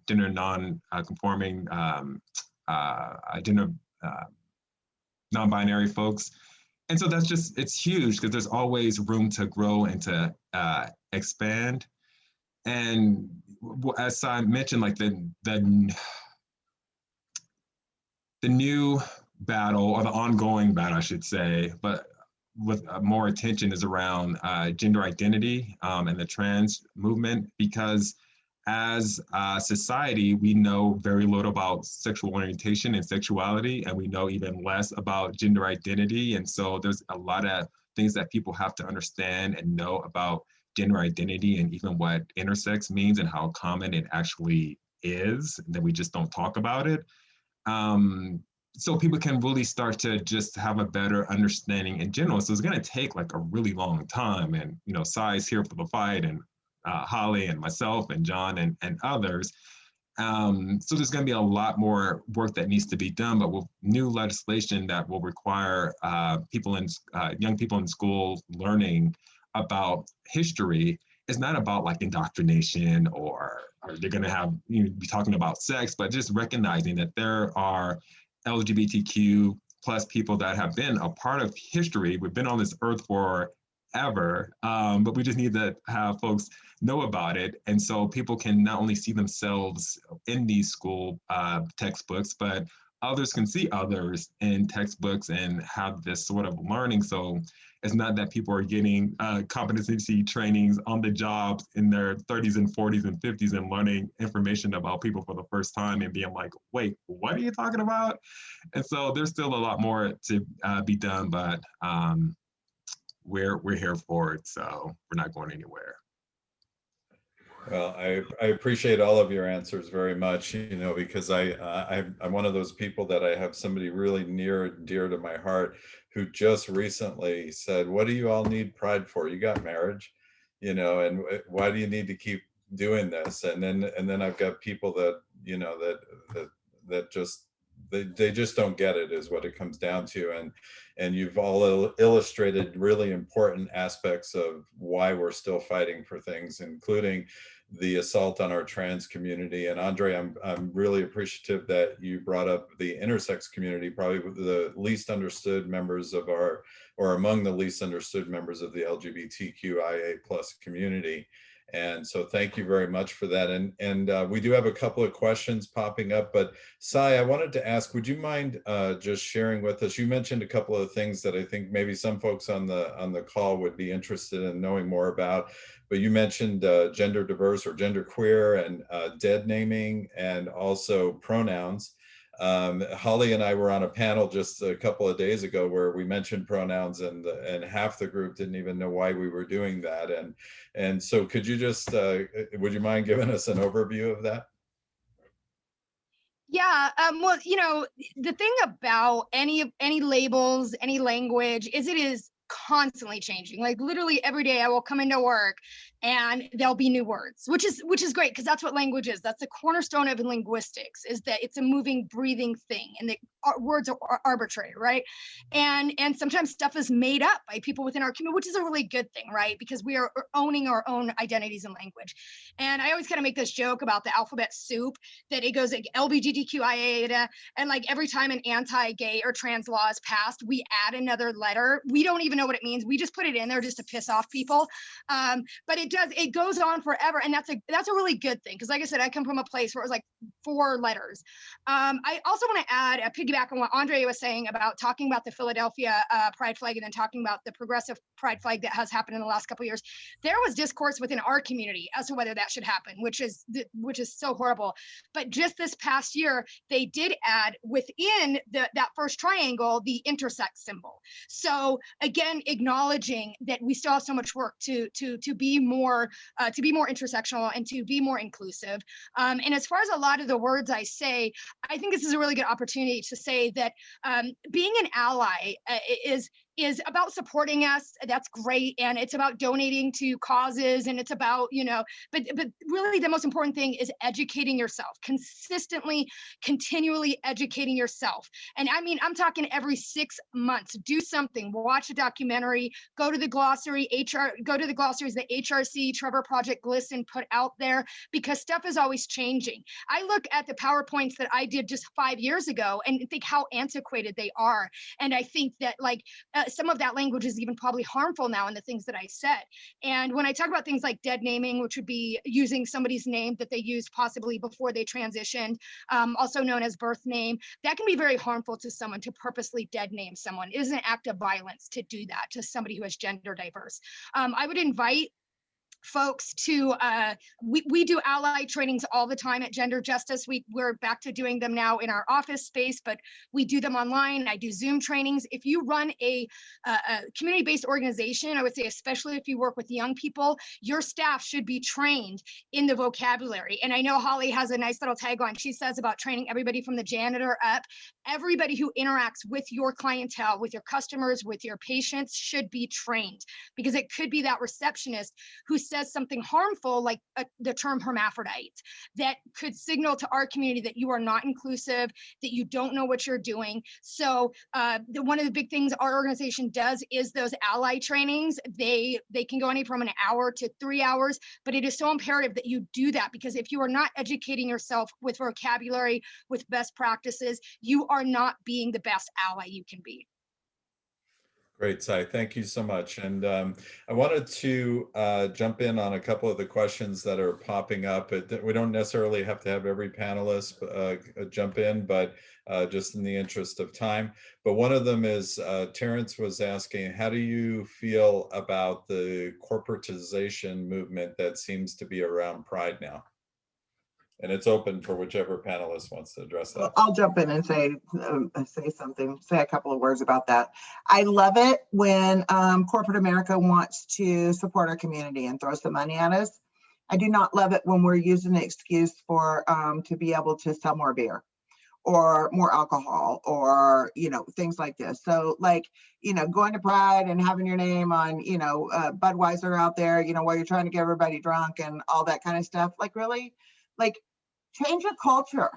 gender non-conforming, gender non-binary folks. And so that's just, it's huge because there's always room to grow and to expand. And as I mentioned, like the new battle, or the ongoing battle, I should say, but with more attention, is around gender identity and the trans movement, because as a society, we know very little about sexual orientation and sexuality, and we know even less about gender identity. And so there's a lot of things that people have to understand and know about gender identity and even what intersex means and how common it actually is, that we just don't talk about it. So people can really start to just have a better understanding in general. So it's going to take like a really long time. And, you know, Sai's here for the fight, and Holly and myself and John and others. So there's going to be a lot more work that needs to be done, but with new legislation that will require young people in school learning about history, it's not about like indoctrination or they're going to have, you know, be talking about sex, but just recognizing that there are LGBTQ plus people that have been a part of history. We've been on this earth forever, but we just need to have folks know about it. And so people can not only see themselves in these school textbooks, but others can see others in textbooks and have this sort of learning. So it's not that people are getting competency trainings on the jobs in their 30s and 40s and 50s and learning information about people for the first time and being like, wait, what are you talking about? And so there's still a lot more to be done, but we're here for it, so we're not going anywhere. Well, I appreciate all of your answers very much, you know, because I'm one of those people that I have somebody really near dear to my heart who just recently said, what do you all need pride for? You got marriage, you know, and why do you need to keep doing this? And then I've got people that, you know, that just they just don't get it, is what it comes down to. And you've all illustrated really important aspects of why we're still fighting for things, including the assault on our trans community. And Andre, I'm really appreciative that you brought up the intersex community, probably the least understood members of our, or among the least understood members of the LGBTQIA+ community. And so thank you very much for that. And we do have a couple of questions popping up, but Sai, I wanted to ask, would you mind just sharing with us, you mentioned a couple of things that I think maybe some folks on the call would be interested in knowing more about, but you mentioned gender diverse or gender queer and dead naming and also pronouns. Holly and I were on a panel just a couple of days ago where we mentioned pronouns and half the group didn't even know why we were doing that. And so could you just, would you mind giving us an overview of that? Yeah, well, you know, the thing about any labels, any language is it is constantly changing. Like literally every day I will come into work and there'll be new words, which is great because that's what language is. That's the cornerstone of linguistics, is that it's a moving, breathing thing, and the words are arbitrary, right? And sometimes stuff is made up by people within our community, which is a really good thing, right? Because we are owning our own identities and language. And I always kind of make this joke about the alphabet soup, that it goes like LGBTQIA, and like every time an anti-gay or trans law is passed, we add another letter. We don't even know what it means. We just put it in there just to piss off people. But it goes on forever. And that's a really good thing. Because like I said, I come from a place where it was like 4 letters. I also want to add a piggyback on what Andre was saying about talking about the Philadelphia pride flag and then talking about the progressive pride flag that has happened in the last couple of years. There was discourse within our community as to whether that should happen, which is so horrible. But just this past year, they did add within that first triangle the intersex symbol. So again, acknowledging that we still have so much work to be more intersectional and to be more inclusive. And as far as a lot of the words I say, I think this is a really good opportunity to say that being an ally is about supporting us. That's great. And it's about donating to causes, and it's about, you know, but really the most important thing is educating yourself, consistently, continually educating yourself. And I mean, I'm talking every 6 months, do something, watch a documentary, go to the glossary, go to the glossaries that HRC, Trevor Project, Glisten put out there, because stuff is always changing. I look at the PowerPoints that I did just 5 years ago and think how antiquated they are. And I think that like, some of that language is even probably harmful now in the things that I said. And when I talk about things like dead naming, which would be using somebody's name that they used possibly before they transitioned, also known as birth name, that can be very harmful to someone to purposely dead name someone. It is an act of violence to do that to somebody who is gender diverse. I would invite folks to we do ally trainings all the time at Gender Justice. We're back to doing them now in our office space, but we do them online. I do Zoom trainings. If you run a community-based organization, I would say especially if you work with young people, your staff should be trained in the vocabulary. And I know Holly has a nice little tagline she says about training everybody from the janitor up. Everybody who interacts with your clientele, with your customers, with your patients should be trained, because it could be that receptionist who says something harmful like the term hermaphrodite that could signal to our community that you are not inclusive, that you don't know what you're doing. So one of the big things our organization does is those ally trainings. They can go any from an hour to 3 hours, but it is so imperative that you do that, because if you are not educating yourself with vocabulary, with best practices, you are not being the best ally you can be. Great, Sai. Thank you so much. And I wanted to jump in on a couple of the questions that are popping up. We don't necessarily have to have every panelist jump in, but just in the interest of time. But one of them is Terrence was asking, how do you feel about the corporatization movement that seems to be around Pride now? And it's open for whichever panelist wants to address that. I'll jump in and say a couple of words about that. I love it when corporate America wants to support our community and throw some money at us. I do not love it when we're using the excuse for to be able to sell more beer or more alcohol or, things like this. So like, going to Pride and having your name on, Budweiser out there, while you're trying to get everybody drunk and all that kind of stuff. Like really, like change your culture.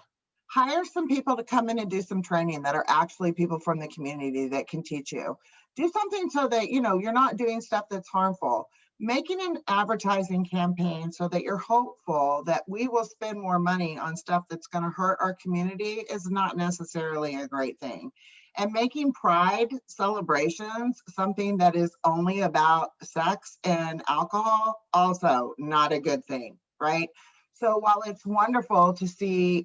Hire some people to come in and do some training that are actually people from the community that can teach you. Do something so that, you're not doing stuff that's harmful. Making an advertising campaign so that you're hopeful that we will spend more money on stuff that's going to hurt our community is not necessarily a great thing. And making Pride celebrations something that is only about sex and alcohol, also not a good thing, right? So while it's wonderful to see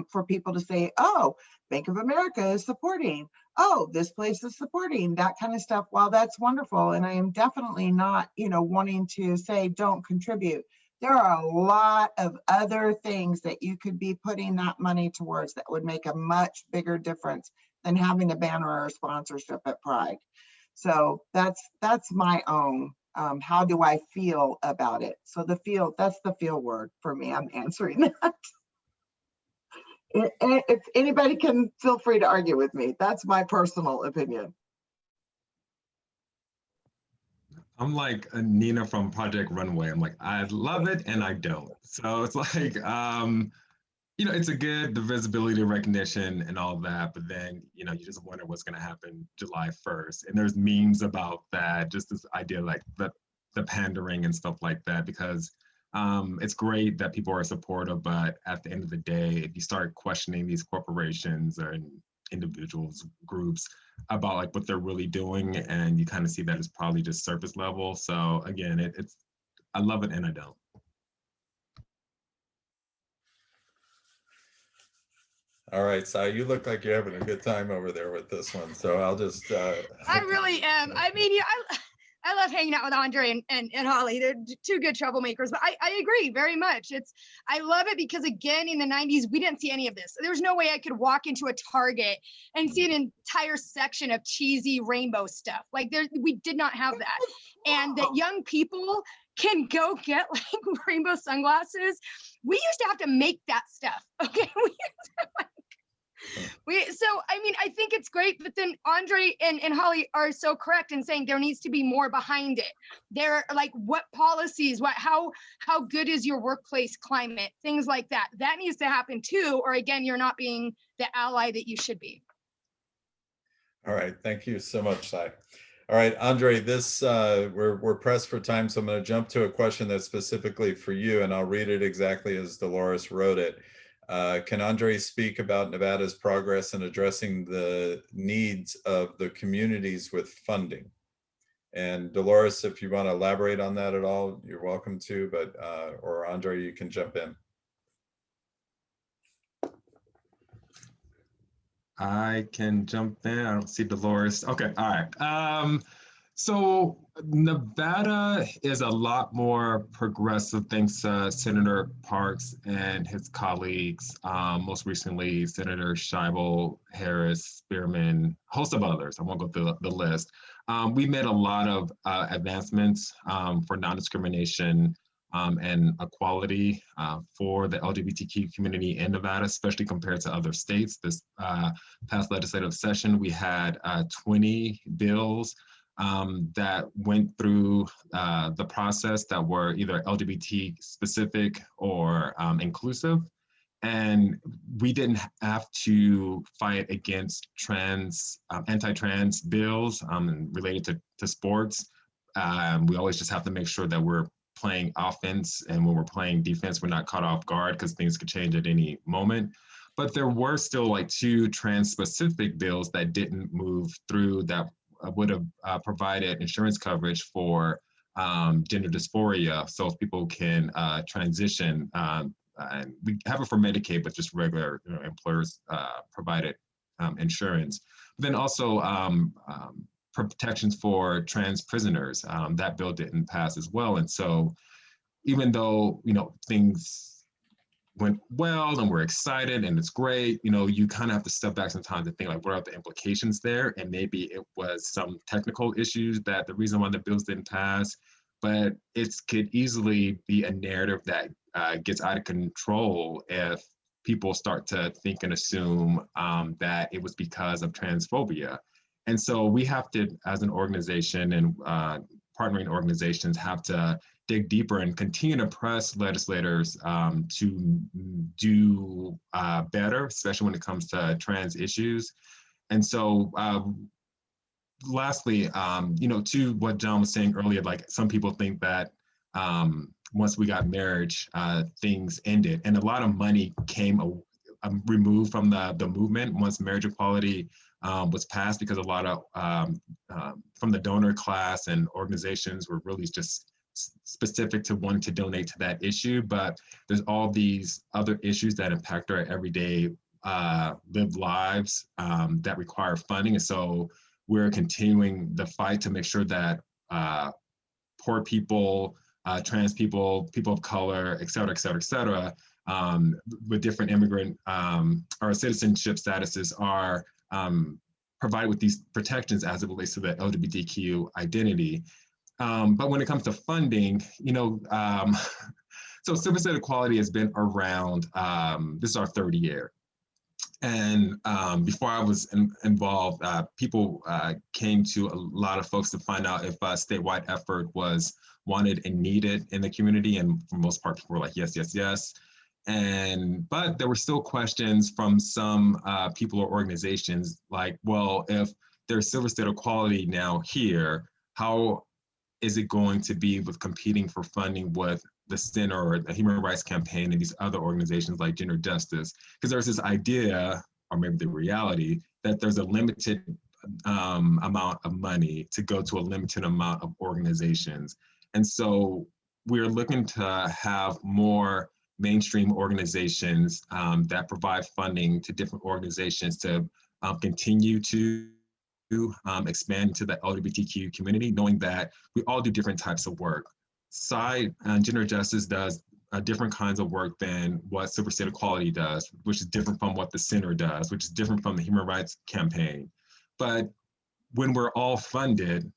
for people to say, oh, Bank of America is supporting, oh, this place is supporting, that kind of stuff, while that's wonderful. And I am definitely not, wanting to say don't contribute. There are a lot of other things that you could be putting that money towards that would make a much bigger difference than having a banner or a sponsorship at Pride. So that's my own. How do I feel about it? So that's the feel word for me. I'm answering that. If anybody can, feel free to argue with me. That's my personal opinion. I'm like a Nina from Project Runway. I'm like, I love it and I don't. So it's like, it's the visibility, recognition and all that, but then, you just wonder what's going to happen July 1st. And there's memes about that, just this idea like the pandering and stuff like that, because it's great that people are supportive, but at the end of the day, if you start questioning these corporations or individuals, groups about like what they're really doing, and you kind of see that it's probably just surface level. So again, I love it and I don't. All right, Sai, you look like you're having a good time over there with this one. So I'll just. I really am. I mean, I love hanging out with Andre and Holly. They're two good troublemakers, but I agree very much. I love it because again, in the 90s, we didn't see any of this. There was no way I could walk into a Target and see an entire section of cheesy rainbow stuff. Like we did not have that. And that young people can go get like rainbow sunglasses. We used to have to make that stuff. Okay. So, I mean, I think it's great, but then Andre and Holly are so correct in saying there needs to be more behind it. There, like what policies, how good is your workplace climate, things like that. That needs to happen too, or again, you're not being the ally that you should be. All right, thank you so much, Sai. All right, Andre, we're pressed for time, so I'm going to jump to a question that's specifically for you, and I'll read it exactly as Dolores wrote it. Can Andre speak about Nevada's progress in addressing the needs of the communities with funding? And Dolores, if you want to elaborate on that at all, you're welcome to, but or Andre, you can jump in. I can jump in. I don't see Dolores. Okay, all right. So Nevada is a lot more progressive thanks to Senator Parks and his colleagues. Most recently, Senator Scheibel, Harris, Spearman, a host of others. I won't go through the list. We made a lot of advancements for non-discrimination and equality for the LGBTQ community in Nevada, especially compared to other states. This past legislative session, we had 20 bills that went through the process that were either LGBT specific or inclusive. And we didn't have to fight against anti-trans bills related to sports. We always just have to make sure that we're playing offense, and when we're playing defense, we're not caught off guard because things could change at any moment. But there were still like 2 trans-specific bills that didn't move through that would have provided insurance coverage for gender dysphoria, so people can transition. And we have it for Medicaid, but just regular employers provided insurance. But then also protections for trans prisoners. That bill didn't pass as well, and so even though things went well and we're excited and it's great, you kind of have to step back sometimes and think like, what are the implications there? And maybe it was some technical issues that the reason why the bills didn't pass, but it could easily be a narrative that gets out of control if people start to think and assume that it was because of transphobia. And so we have to, as an organization and partnering organizations, have to dig deeper and continue to press legislators to do better, especially when it comes to trans issues. And so lastly, to what John was saying earlier, like some people think that once we got marriage, things ended. And a lot of money came removed from the movement once marriage equality was passed, because a lot of from the donor class and organizations were really just specific to wanting to donate to that issue. But there's all these other issues that impact our everyday lived lives that require funding. And so we're continuing the fight to make sure that poor people, trans people, people of color, et cetera, et cetera, et cetera, with different immigrant or citizenship statuses are provided with these protections as it relates to the LGBTQ identity. But when it comes to funding, so civil state equality has been around, this is our third year. And before I was involved, people came to a lot of folks to find out if a statewide effort was wanted and needed in the community. And for the most part, people were like, yes, yes, yes. But there were still questions from some people or organizations like, well, if there's civil state equality now here, how is it going to be with competing for funding with the Center or the Human Rights Campaign and these other organizations like Gender Justice? Because there's this idea, or maybe the reality, that there's a limited amount of money to go to a limited amount of organizations. And so we're looking to have more mainstream organizations that provide funding to different organizations to continue to expand to the LGBTQ community, knowing that we all do different types of work. Gender Justice does different kinds of work than what civil state equality does, which is different from what the Center does, which is different from the Human Rights Campaign. But when we're all funded,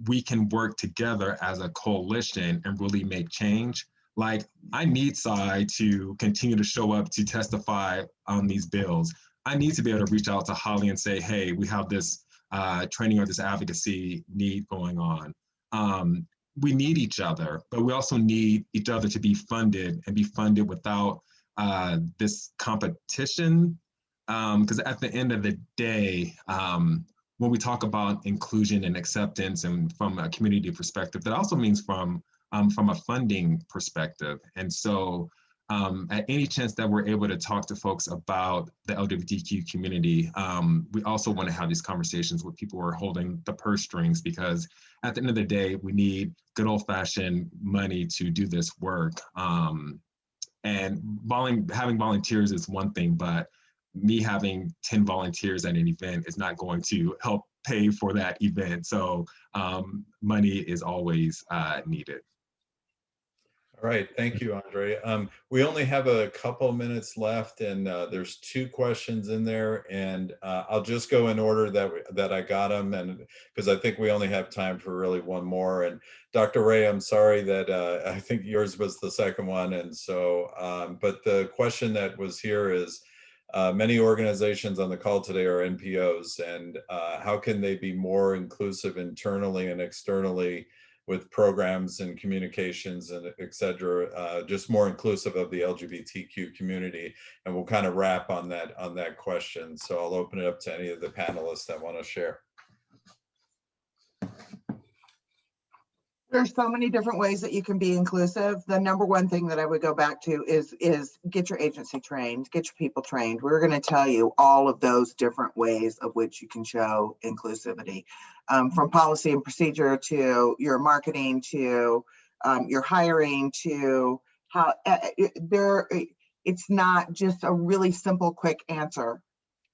we can work together as a coalition and really make change. Like, I need Cy to continue to show up to testify on these bills. I need to be able to reach out to Holly and say, hey, we have this training or this advocacy need going on. We need each other, but we also need each other to be funded and be funded without this competition. Because at the end of the day, when we talk about inclusion and acceptance and from a community perspective, that also means from a funding perspective. And so at any chance that we're able to talk to folks about the LGBTQ community, we also want to have these conversations with people who are holding the purse strings, because at the end of the day, we need good old-fashioned money to do this work. And having volunteers is one thing, but me having 10 volunteers at an event is not going to help pay for that event. So money is always needed. All right, thank you, Andre. We only have a couple minutes left, and there's 2 questions in there, and I'll just go in order that I got them, and because I think we only have time for really one more. And Dr. Ray, I'm sorry that I think yours was the second one, and so, but the question that was here is, many organizations on the call today are NPOs, and how can they be more inclusive internally and externally with programs and communications and et cetera, just more inclusive of the LGBTQ community? And we'll kind of wrap on that question. So I'll open it up to any of the panelists that want to share. There's so many different ways that you can be inclusive. The number one thing that I would go back to is get your agency trained, get your people trained. We're going to tell you all of those different ways of which you can show inclusivity, from policy and procedure to your marketing to your hiring to how it's not just a really simple, quick answer.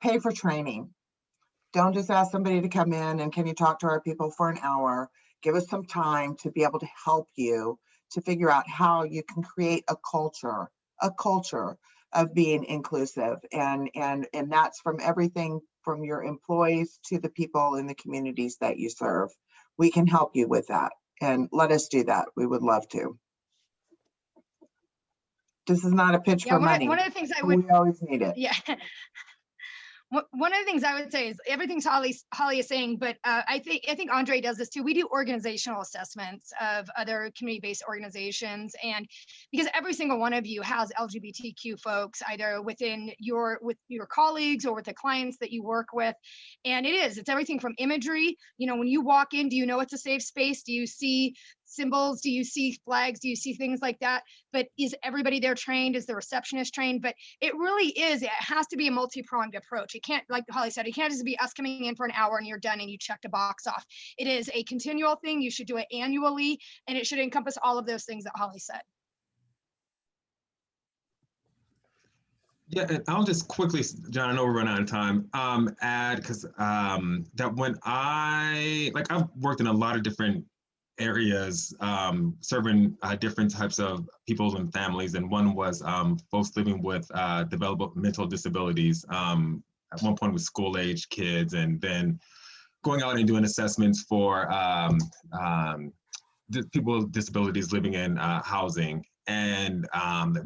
Pay for training. Don't just ask somebody to come in and can you talk to our people for an hour? Give us some time to be able to help you to figure out how you can create a culture of being inclusive. And that's from everything from your employees to the people in the communities that you serve. We can help you with that, and let us do that. We would love to. This is not a pitch for money. One of the things I would, we always need it. yeah. One of the things I would say is everything's Holly is saying, but I think Andre does this too. We do organizational assessments of other community-based organizations, and because every single one of you has LGBTQ folks either with your colleagues or with the clients that you work with, and it's everything from imagery. You know, when you walk in, do you know it's a safe space? Do you see symbols? Do you see flags? Do you see things like that? But is everybody there trained? Is the receptionist trained? But it really is, it has to be a multi-pronged approach. It can't, like Holly said, it can't just be us coming in for an hour and you're done and you check the box off. It is a continual thing. You should do it annually, and it should encompass all of those things that Holly said. Yeah, and I'll just quickly, John, I know we're running out of time, add, because that when I've worked in a lot of different areas, serving different types of people and families, and one was folks living with developmental disabilities, at one point with school-age kids, and then going out and doing assessments for people with disabilities living in housing. And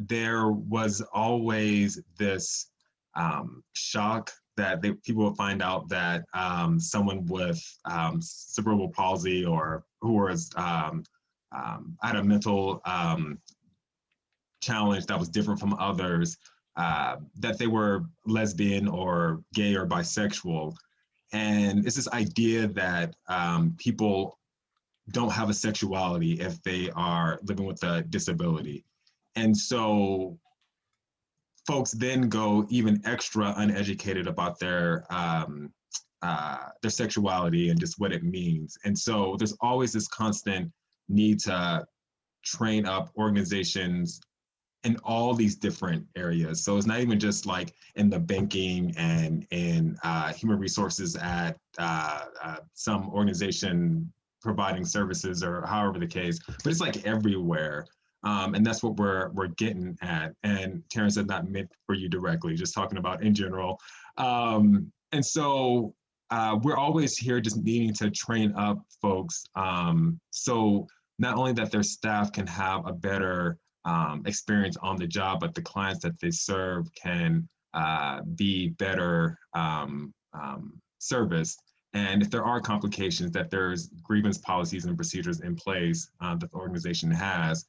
there was always this shock that people would find out that someone with cerebral palsy or who was had a mental challenge that was different from others, that they were lesbian or gay or bisexual. And it's this idea that people don't have a sexuality if they are living with a disability. And so folks then go even extra uneducated about their sexuality and just what it means. And so there's always this constant need to train up organizations in all these different areas. So it's not even just like in the banking and in human resources at some organization providing services or however the case, but it's like everywhere. And that's what we're getting at. And Terrence said not meant for you directly, just talking about in general. And so we're always here just needing to train up folks. So not only that their staff can have a better experience on the job, but the clients that they serve can be better serviced. And if there are complications, that there's grievance policies and procedures in place that the organization has,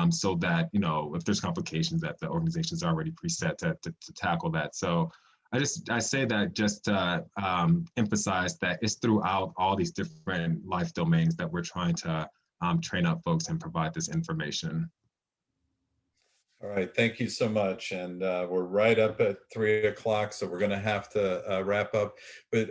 so that, you know, if there's complications, that the organization's already preset to tackle that. So I say that just to emphasize that it's throughout all these different life domains that we're trying to train up folks and provide this information. All right, thank you so much. And we're right up at 3 o'clock, so we're gonna have to wrap up. But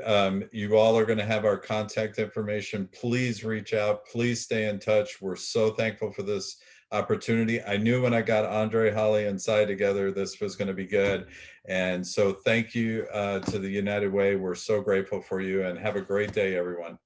you all are gonna have our contact information. Please reach out, please stay in touch. We're so thankful for this opportunity. I knew when I got Andre, Holly, and Cy together, this was gonna be good. And so thank you to the United Way. We're so grateful for you, and have a great day, everyone.